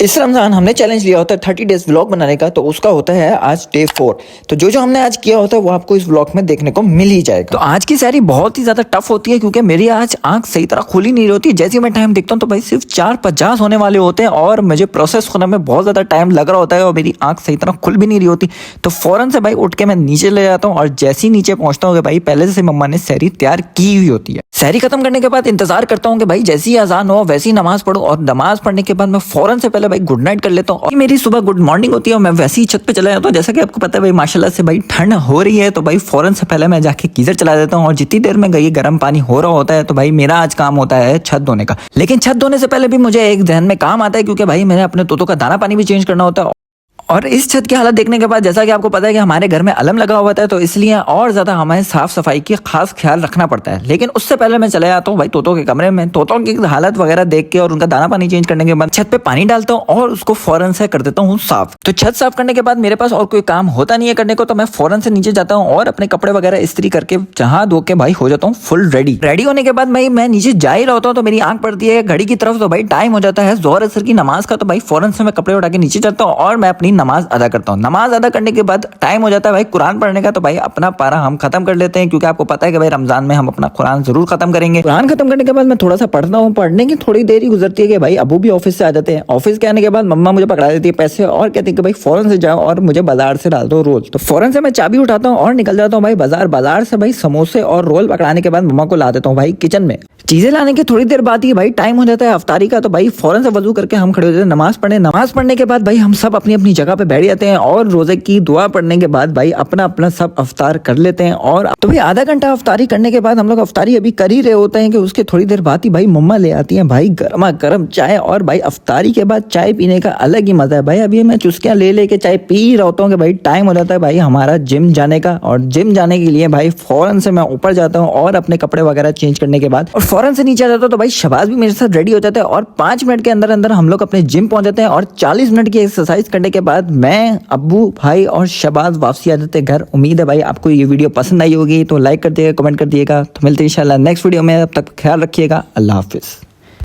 इस रमजान हमने चैलेंज लिया होता है 30 डेज व्लॉग बनाने का, तो उसका होता है आज डे 4। तो जो हमने आज किया होता है वो आपको इस व्लॉग में देखने को मिल ही जाएगा। तो आज की सहरी बहुत ही ज्यादा टफ होती है क्योंकि मेरी आज आंख सही तरह खुल ही नहीं रही होती। जैसे मैं टाइम देखता हूँ तो भाई सिर्फ 4:50 होने वाले होते हैं और मुझे प्रोसेस होने में बहुत ज्यादा टाइम लग रहा होता है और मेरी आंख सही तरह खुल भी नहीं रही होती। तो फौरन से भाई उठ के मैं नीचे ले जाता हूँ और जैसे ही नीचे पहुंचता हूँ भाई पहले से मम्मा ने सहरी तैयार की हुई होती है। सहरी खत्म करने के बाद इंतजार करता हूँ कि भाई जैसी ही अजान हो वैसी ही नमाज पढ़ो और नमाज पढ़ने के बाद मैं फौरन से पहले भाई गुड नाइट कर लेता हूँ और मेरी सुबह गुड मॉर्निंग होती है और मैं वैसे ही छत पे चला जाता हूँ। जैसा कि आपको पता है भाई माशाल्लाह से भाई ठंड हो रही है तो भाई फौरन से पहले मैं जाके गीजर चला देता हूँ और जितनी देर में गई गर्म पानी हो रहा होता है तो भाई मेरा आज काम होता है छत धोने का। लेकिन छत धोने से पहले भी मुझे एक ध्यान में काम आता है क्योंकि भाई मैंने अपने तोतों का दाना पानी भी चेंज करना होता है। और इस छत की हालत देखने के बाद जैसा कि आपको पता है कि हमारे घर में अलम लगा हुआ था तो इसलिए और ज्यादा हमें साफ सफाई की खास ख्याल रखना पड़ता है। लेकिन उससे पहले मैं चले जाता हूँ भाई तोतों के कमरे में, तोतों की हालत वगैरह देख के और उनका दाना पानी चेंज करने के बाद छत पे पानी डालता हूँ और उसको फौरन से कर देता हूँ साफ। तो छत साफ करने के बाद मेरे पास और कोई काम होता नहीं है करने को, तो मैं फौरन से नीचे जाता हूँ और अपने कपड़े वगैरह इस्त्री करके जहाँ धो के भाई हो जाता हूँ फुल रेडी होने के बाद भाई मैं नीचे जा ही रहा होता हूँ तो मेरी आंख पड़ती है घड़ी की तरफ। तो भाई टाइम हो जाता है जोहर असर की नमाज का। तो भाई फौरन से मैं कपड़े उठा के नीचे जाता हूँ और मैं अपनी नमाज अदा करता हूँ। नमाज अदा करने के बाद टाइम हो जाता है भाई कुरान पढ़ने का। तो भाई अपना पारा हम खत्म कर लेते हैं क्योंकि आपको पता है कि भाई रमजान में हम अपना कुरान जरूर खत्म करेंगे। कुरान खत्म करने के बाद मैं थोड़ा सा पढ़ता हूँ। पढ़ने की थोड़ी देर ही गुजरती है कि भाई अबू भी ऑफिस से आ जाते हैं। ऑफिस के आने के बाद मम्मा मुझे पकड़ा देती है पैसे और कहती है कि भाई फौरन से जाओ और मुझे बाजार से डाल दो रोल। तो फौरन से मैं चाबी उठाता हूँ और निकल जाता हूँ भाई बाजार से भाई समोसे और रोल पकड़ाने के बाद मम्मा को ला देता हूँ भाई किचन में। चीजें लाने के थोड़ी देर बाद ही भाई टाइम हो जाता है अफ्तारी का। तो भाई फौरन से वजू करके हम खड़े हो जाते हैं नमाज पढ़ने के बाद भाई हम सब अपनी अपनी जगह पे बैठ जाते हैं और रोजे की दुआ पढ़ने के बाद भाई अपना अपना सब अफ्तार कर लेते हैं। और तो भाई आधा घंटा अफ्तारी करने के बाद हम लोग अफ्तारी अभी कर ही रहे होते हैं कि उसके थोड़ी देर बाद ही भाई मम्मा ले आती है भाई गर्मा गर्म चाय। और भाई अफ्तारी के बाद चाय पीने का अलग ही मजा है भाई। अभी मैं चुस्कियां ले लेके चाय पी रहा होता हूँ कि भाई टाइम हो जाता है भाई हमारा जिम जाने का। और जिम जाने के लिए भाई फौरन से मैं ऊपर जाता हूँ और अपने कपड़े वगैरह चेंज करने के बाद और फौरन से नीचे आ जाता हूँ। तो भाई शबाज भी मेरे साथ रेडी हो जाता है और 5 मिनट के अंदर अंदर हम लोग अपने जिम पहुंच जाते हैं। और 40 मिनट की एक्सरसाइज करने के बाद मैं, अब्बू, भाई और शबाज वापसी आ जाते हैं घर। उम्मीद है भाई आपको ये वीडियो पसंद आई होगी तो लाइक कर दिएगा, कमेंट कर दिएगा। तो मिलते हैं इंशाल्लाह नेक्स्ट वीडियो में। अब तक ख्याल रखिएगा। अल्लाह हाफिज।